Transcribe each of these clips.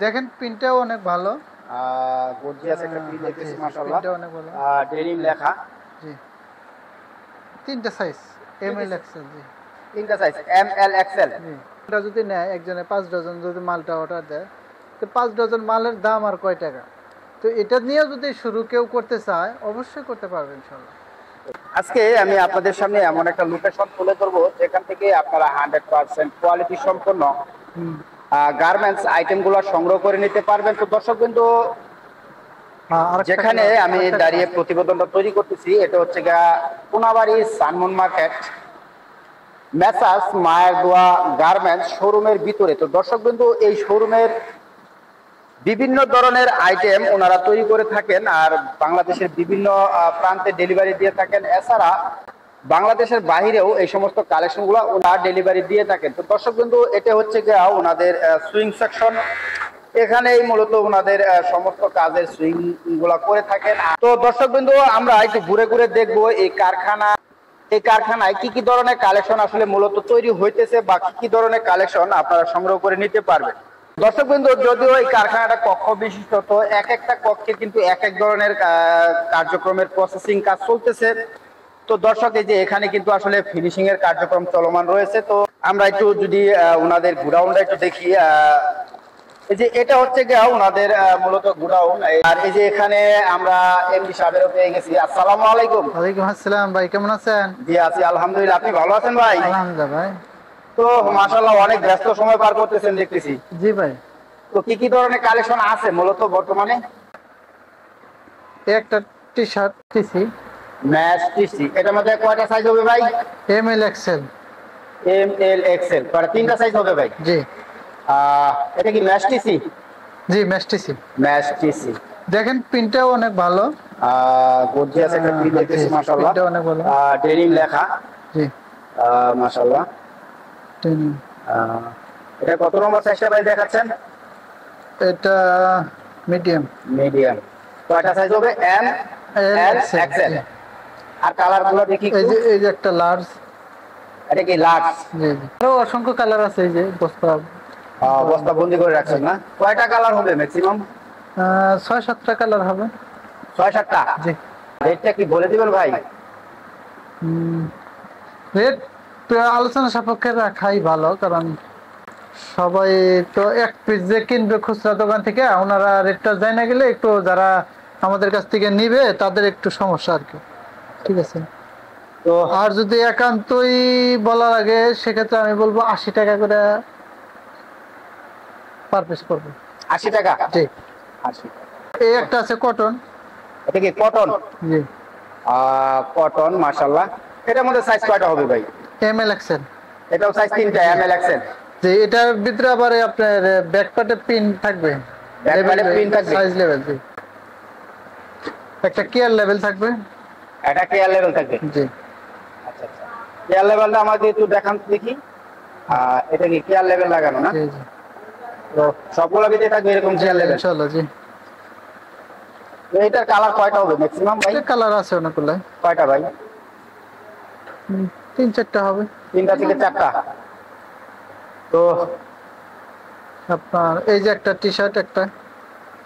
দেখেন প্রিন্টটাও অনেক ভালো। গর্জিয়াস একটা প্রিন্ট দেখতেছি মাশাআল্লাহ। প্রিন্টটা অনেক ভালো। ডেনিম লেখা। জি। তিনটা সাইজ এম এল এক্সেল। জি। তিনটা সাইজ এম এল এক্সেল। জি। এটা যদি নেয় একজনে 5 ডজন যদি মালটা অর্ডার দেয় তো 5 ডজন মালের দাম আর কয় টাকা। তো এটা নিয়ে যদি শুরু কেউ করতে চায় অবশ্যই করতে পারবে ইনশাআল্লাহ। আজকে আমি আপনাদের সামনে এমন একটা লোকেশন তুলে ধরবো যেখান থেকে আপনারা 100% কোয়ালিটি সম্পন্ন গার্মেন্টস আইটেমগুলো সংগ্রহ করে নিতে পারবেন। তো দর্শক বিন্দু, যেখানে আমি দাঁড়িয়ে প্রতিবেদনটা তৈরি করতেছি এটা হচ্ছে কোনাবাড়ি সানমুন মার্কেট মেসার্স মায়ের দোয়া গার্মেন্টস শোরুমের ভিতরে। তো দর্শক বিন্দু, এই শোরুমের বিভিন্ন ধরনের আইটেম ওনারা তৈরি করে থাকেন আর বাংলাদেশের বিভিন্ন প্রান্তে ডেলিভারি দিয়ে থাকেন। এছাড়া বাংলাদেশের বাহিরেও এই সমস্ত কালেকশনগুলো ওনারা ডেলিভারি দিয়ে থাকেন। তো দর্শক বিন্দু, এটা হচ্ছে ওনাদের সুইং সেকশন। এখানেই মূলত ওনাদের সমস্ত কাজের সুইং গুলা করে থাকেন। তো দর্শক বিন্দু, আমরা একটু ঘুরে ঘুরে দেখবো এই কারখানায় কি কি ধরনের কালেকশন আসলে মূলত তৈরি হইতেছে বা কি কি ধরনের কালেকশন আপনারা সংগ্রহ করে নিতে পারবেন। দর্শক বিন্দু, যদিও এই কারখানাটা কক্ষ বিশিষ্ট, তো এক একটা কক্ষে কিন্তু এক এক ধরনের কার্যক্রমের প্রসেসিং কাজ চলতেছে। তো দর্শক, এই যে এখানে কিন্তু আসলে ফিনিশিং এর কার্যক্রম চলমান রয়েছে। তো আমরা একটু যদি ওনাদের গোডাউনটা একটু দেখি। এই যে এটা হচ্ছে ওনাদের মূলত গোডাউন। আর এই যে এখানে আমরা এমডি সাহেবেরও পেয়ে গেছি। আসসালামু আলাইকুম। ওয়ালাইকুম আসসালাম ভাই, কেমন আছেন? জি আছি আলহামদুলিল্লাহ। আপনি ভালো আছেন ভাই? আলহামদুলিল্লাহ ভাই। তো মাশাআল্লাহ, অনেক ব্যস্ত সময় পার করতেছেন দেখতেছি। জি ভাই। তো কি কি ধরনের কালেকশন আছে মূলত বর্তমানে? একটা T shirt TC match TC, এটার মধ্যে কয়টা সাইজ হবে ভাই? M L XL. M L XL, মানে তিনটা সাইজ হবে ভাই? জি। এটা কি ম্যাচ টিসি? জি, ম্যাচ টিসি। Match TC. দেখেন প্রিন্টটাও অনেক ভালো। গর্জিয়াস একটা প্রিন্ট দেখতেছি মাশাআল্লাহ। প্রিন্টটা অনেক ভালো। ডেনিম লেখা। জি। মাশাআল্লাহ। ডেনিম। এটা কত নম্বর সাইজটা ভাই দেখাচ্ছেন? এটা মিডিয়াম। মিডিয়াম। কয়টা সাইজ হবে? M L XL. আর কালারগুলো দেখি। এই যে একটা লার্জ। এটা কি লার্জ? জি জি। আরো অসংখ্য কালার আছে। এই যে বস্তা বন্দি করে রাখছেন না? কয়টা কালার হবে ম্যাক্সিমাম? 6-7টা কালার হবে। 6-7টা? জি। রেটটা কি বলে দিবেন ভাই? রেট আলোচনা সাপেক্ষে রাখাই ভালো, কারণ সবাই তো এক পিস যে কিনবে খুচরা দোকান থেকে, ওনারা রেটটা যায় না গেলে একটু যারা আমাদের কাছ থেকে নিবে তাদের একটু সমস্যা আর কি। ঠিক আছে। তো আর যদি একান্তই বলার আগে সেক্ষেত্রে আমি বলবো 80 টাকা করে পার পিস করবো। 80 টাকা? জি। 80। এই একটা আছে কটন। এটা কি কটন? জি। কটন মাশাআল্লাহ। এটার মধ্যে সাইজ কয়টা হবে ভাই? M L XL. এটাও সাইজ 3টা এম এল এক্সেল। জি। এটার ভিতরে আবার আপনার ব্যাক পার্টে পিন থাকবে। ব্যাক পার্টে পিন থাকবে। সাইজ লেভেল। জি। একটা কেয়ার লেভেল থাকবে। এটা কেয়ার লেভেল থাকবে। জি। আচ্ছা আচ্ছা। কেয়ার লেভেলটা আমাদের একটু দেখান দেখি। এটা কি কেয়ার লেভেল লাগানো না? জি জি। তো সবগুলো ভিতরে থাকবে এরকম কেয়ার লেভেল ইনশাআল্লাহ। জি। এইটার কালার কয়টা হবে ম্যাক্সিমাম ভাই? কালার আছে অনেকগুলো। কয়টা ভাই? 3-4টা হবে। 3টা থেকে 4টা। তো আপনার এই যে একটা টি শার্ট, একটা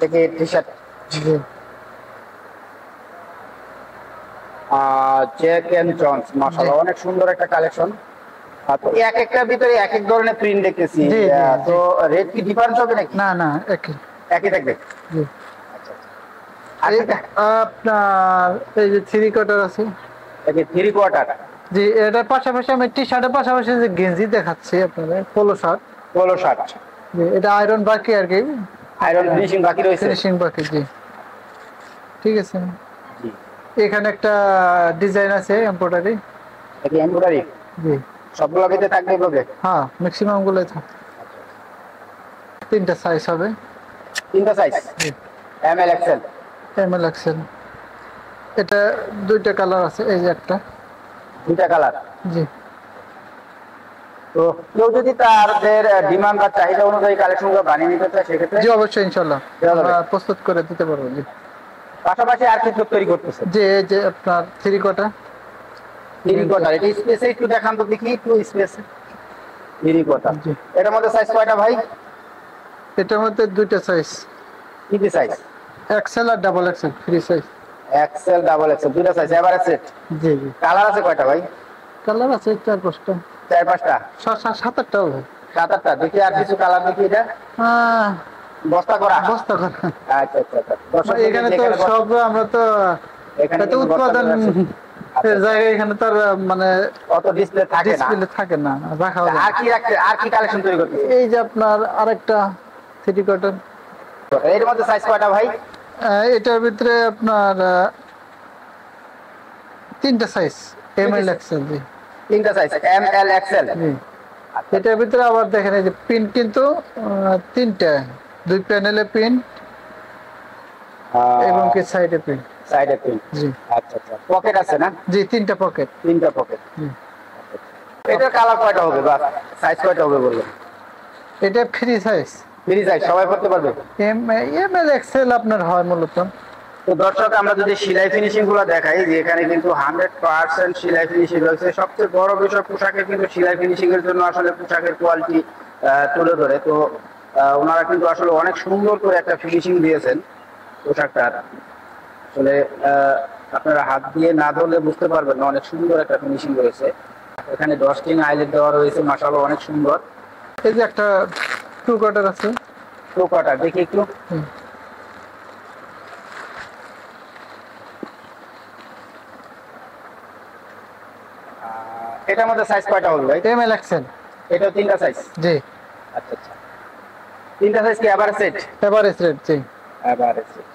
থেকে টি শার্ট। জি। জ্যাক এন্ড জনস, মাশাআল্লাহ অনেক সুন্দর একটা কালেকশন। তো এক একটার ভিতরে এক এক ধরনের প্রিন্ট দেখতেছি। তো রেট কি ডিফারেন্স হবে নাকি? না না, একই একই থাকবে। জি। আচ্ছা। আপনার এই যে 3 কোয়ার্টার আছে। এটা 3 কোয়ার্টার? জি। এটার পাশাপাশি আমি টি শার্টের পাশাপাশি যে গেঞ্জি দেখাচ্ছি আপনাদের, পোলো শার্ট। Polo shirt. জি। এটা আয়রন বাকি আর কি। আয়রন ফিনিশিং বাকি রয়েছে। ফিনিশিং বাকি। জি। ঠিক আছে। জি। এখানে একটা ডিজাইন আছে এমব্রয়ডারি। এটা এমব্রয়ডারি? জি। সবগুলো ভিতরে থাকবে বলে? হ্যাঁ, ম্যাক্সিমাম গুলোই থাকে। 3টা সাইজ হবে। 3টা সাইজ? জি। M L XL. M L XL. এটা 2টা কালার আছে। এই যে একটা। 2টা কালার? জি। তো কেউ যদি তাদের ডিমান্ড বা চাহিদা অনুযায়ী কালেকশনগুলো বানিয়ে নিতে চায় সেক্ষেত্রে? জি, অবশ্যই ইনশাআল্লাহ আমরা প্রস্তুত করে দিতে পারবো। জি। পাশাপাশি আর কি তৈরি করতেছে? জি। এই যে আপনার 3 কোয়ার্টার। 3 কোয়ার্টার। এটা স্পেসে একটু দেখান তো দেখি, একটু স্পেসে। 3 কোয়ার্টার। জি। এটার মধ্যে সাইজ কয়টা ভাই? এটার মধ্যে দুইটা সাইজ, কি কি সাইজ? এক্সেল আর double XL free size. XL double XL দুইটা সাইজ এভারেজ সেট। জি জি। কালার আছে কয়টা ভাই? কালার আছে 4-5টা, 4-5টা, 7-8টা হবে। 7-8টা। দেখি আর কিছু কালার দেখি। এটা বস্তা করা, বস্তা করা। আচ্ছা আচ্ছা আচ্ছা। দর্শক এখানে তো সব আমরা তো এখানে এত উৎপাদন জায়গায় এখানে তো আর মানে অত ডিসপ্লে থাকে না, ডিসপ্লে থাকে না, রাখা হয় না। আর কি রাখতে, আর কি কালেকশন তৈরি করতে? এই যে আপনার আরেকটা থ্রি কটন। এর মধ্যে সাইজ কয়টা ভাই? এটার ভিতরে আপনার 3টা সাইজ, এম এল এক্সেল। জি 3টা সাইজ, এম এল এক্সেল। জি। এটার ভিতরে আবার দেখেন এই যে পিন কিন্তু 3টা, 2 প্যানেলে পিন এবং কি সাইডে পিন। সাইডে পিন। জি আচ্ছা আচ্ছা। পকেট আছে না? জি 3টা পকেট। 3টা পকেট। জি। এটার কালার কয়টা হবে বা সাইজ কয়টা হবে বললেন? এটা ফ্রি সাইজ, ফ্রি সাইজ, সবাই পড়তে পারবে? এম এল এক্সেল আপনার হয় মূলত। তো দর্শক আমরা যদি সেলাই ফিনিশিং গুলো দেখাই, যে এখানে কিন্তু 100% সেলাই ফিনিশিং রয়েছে। সবচেয়ে বড় বিষয় পোশাকের কিন্তু সেলাই ফিনিশিং এর জন্য আসলে পোশাকের কোয়ালিটি তুলে ধরে। তো ওনারা কিন্তু আসলে অনেক সুন্দর করে একটা ফিনিশিং দিয়েছেন পোশাকটার। আসলে আপনারা হাত দিয়ে না ধরলে বুঝতে পারবেন না, অনেক সুন্দর একটা ফিনিশিং রয়েছে। এখানে ডস্টিং আইলেট দেওয়া রয়েছে, মাশাআল্লাহ অনেক সুন্দর। এই যে একটা টু কটার আছে, টু কাটার দেখি একটু। এটার মধ্যে সাইজ কয়টা হবে ভাই? M L XL. এটা 3টা সাইজ। জি। আচ্ছা আচ্ছা। 3টা সাইজ কি এভারেজ সেট? Average rate. জি এভারেজ সেট।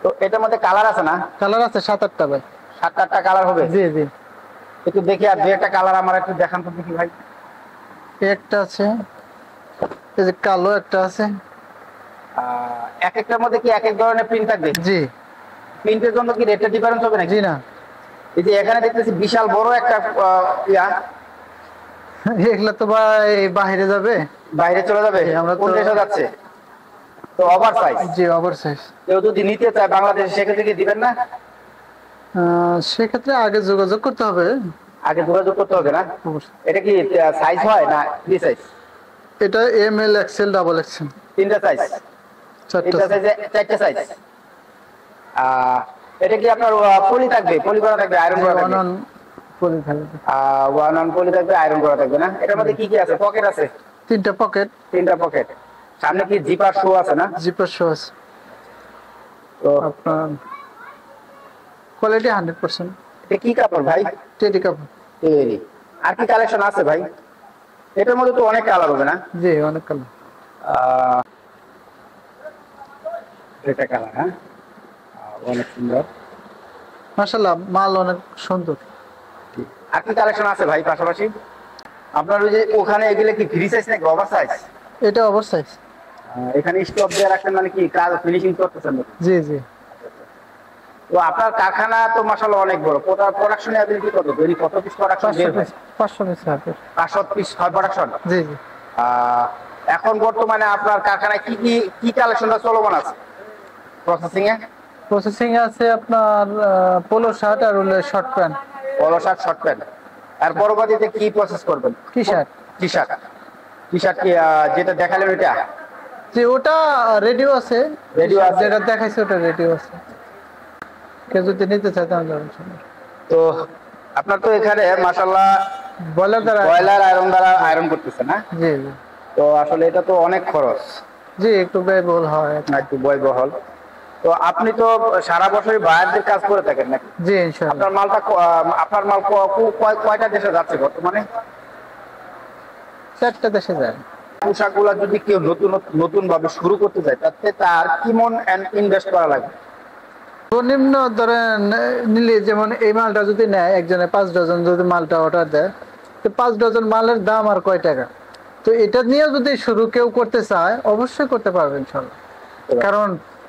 তো এটার মধ্যে কালার আছে না? কালার আছে 7-8টা ভাই। 7-8টা কালার হবে? জি জি। একটু দেখি, আর দুই একটা কালার আমার একটু দেখান তো দেখি ভাই। একটা আছে, এই যে কালো একটা আছে। এক একটার মধ্যে কি এক এক ধরনের প্রিন্ট থাকবে? জি। প্রিন্টের জন্য কি রেটের ডিফারেন্স হবে নাকি? জি না। এই যে এখানে দেখতেছি বিশাল বড় একটা ইয়া, এগুলা তো ভাই বাইরে যাবে, বাইরে চলে যাবে। আমরা তো কোন দেশে যাচ্ছে? তো ওভার সাইজ। জি ওভার সাইজ। কেউ যদি নিতে চায় বাংলাদেশে, সেক্ষেত্রে কি দিবেন না? সেক্ষেত্রে আগে যোগাযোগ করতে হবে। আগে যোগাযোগ করতে হবে না? অবশ্যই। এটা কি সাইজ হয় না ফ্রি সাইজ? এটা M L XL double XL 3টা সাইজ। 4টা। 3টা সাইজে 4টা সাইজ। এটা কি আপনার পলি থাকবে, পলি করা থাকবে, আয়রন করা থাকবে? পলি থাকবে। ওয়ান অন পলি থাকবে, আয়রন করা থাকবে না? এটার মধ্যে কি কি আছে? পকেট আছে 3টা পকেট। 3টা পকেট। সামনে কি জিপার শো আছে না? জিপার শো আছে। তো আপনার কোয়ালিটি 100%। এটা কি কাপড় ভাই? টেডি কাপড়। তৈরি। আর কি কালেকশন আছে ভাই? এটার মধ্যে তো অনেক কালার হবে না? জি অনেক কালার। এটা কালার, হ্যাঁ অনেক সুন্দর মাশাআল্লাহ, মাল অনেক সুন্দর। আর কি কালেকশন আছে ভাই পাশাপাশি? আপনার ওই যে ওখানে এগুলো কি ফ্রি সাইজ নাকি ওভার সাইজ? এটা ওভার সাইজ। এখানে স্টপ দিয়ে রাখছেন মানে কি কাজ ফিনিশিং করতেছেন? জি জি। তো আপনার কারখানা তো মাশাআল্লাহ অনেক বড়। প্রোডাকশন অ্যাবিলিটি কত? যদি কত পিস প্রোডাকশন বের হয়? 500 পিস হবে। 500 পিস হয় প্রোডাকশন? জি জি। এখন বর্তমানে আপনার কারখানায় কি কি কি কালেকশনটা চলমান আছে প্রসেসিং এ? প্রসেসিং আছে আপনার পোলো শার্ট আর হলো short pant. Polo shirt, short pant. আর পরবর্তীতে কি প্রসেস করবেন? T shirt. T shirt. T shirt কি যেটা দেখালেন ওটা? জি ওটা রেডিও আছে। রেডিও আছে? যেটা দেখাইছে ওটা রেডিও আছে। কেউ যদি নিতে চায় তাহলে তো আপনার তো এখানে মাশাআল্লাহ বয়লার আয়রন দ্বারা আয়রন করতেছে না? জি জি। তো আসলে এটা তো অনেক খরচ। জি একটু ব্যয়বহুল হয়। একটু ব্যয়বহুল। তো আপনি তো সারা বছরই বায়ারদের কাজ করে থাকেন নাকি? জি ইনশাআল্লাহ। আপনার মাল কয়টা দেশে যাচ্ছে বর্তমানে? 4টা দেশে যায়। পোশাকগুলো যদি কেউ নতুন ভাবে শুরু করতে চায়, তাতে তার কি মন ইনভেস্ট করা লাগবে? সর্বনিম্ন ধরেন নিলে, যেমন এই মালটা যদি নেয় একজনে 5 ডজন যদি মালটা অর্ডার দেয়, তো 5 ডজন মালের দাম আর কয় টাকা? তো এটা নিয়ে যদি শুরু কেউ করতে চায় অবশ্যই করতে পারবেন ইনশাআল্লাহ। কারণ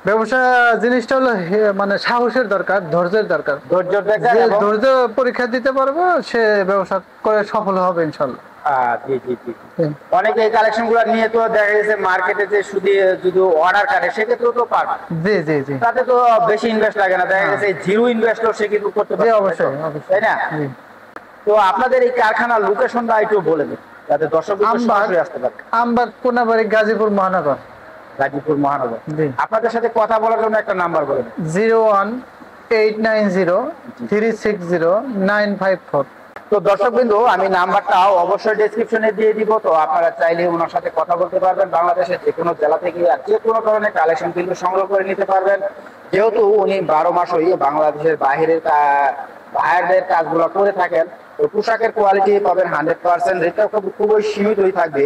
ব্যবসা জিনিসটা হলো মানে সাহসের দরকার, ধৈর্যের দরকার। ধৈর্য পরীক্ষা দিতে পারবো, সে ব্যবসা করে সফল হবে ইনশাআল্লাহ। জি জি জি। অনেকে এই কালেকশন গুলো নিয়ে তো দেখা গেছে মার্কেটে যে শুধু যদি অর্ডার করে সেক্ষেত্রেও তো পারবে। জি জি জি। তাতে তো বেশি ইনভেস্ট লাগে না, দেখা গেছে জিরো ইনভেস্টর সে কিন্তু করতে পারবে। অবশ্যই অবশ্যই, তাই না? তো আপনাদের এই কারখানার লোকেশনটা একটু বলে দিন। যাতে দর্শক সরাসরি আসতে পারে। আমবাগ কোনাবাড়ি গাজীপুর মহানগর। গাজীপুর মহানগর। জি। আপনাদের সাথে কথা বলার জন্য একটা নাম্বার বলেন। 01890360954। তো দর্শকবৃন্দ, আমি নাম্বারটা অবশ্যই ডেসক্রিপশনে দিয়ে দিব, তো আপনারা চাইলে ওনার সাথে কথা বলতে পারবেন। বাংলাদেশের যে কোনো জেলা থেকে আর যে কোনো ধরনের কালেকশন কিন্তু সংগ্রহ করে নিতে পারবেন, যেহেতু উনি 12 মাসই বাংলাদেশের বাইরের ভাইয়ারদের কাজগুলো করে থাকেন। তো পোশাকের কোয়ালিটি পাবেন 100%, রেটটা খুবই সীমিতই থাকবে।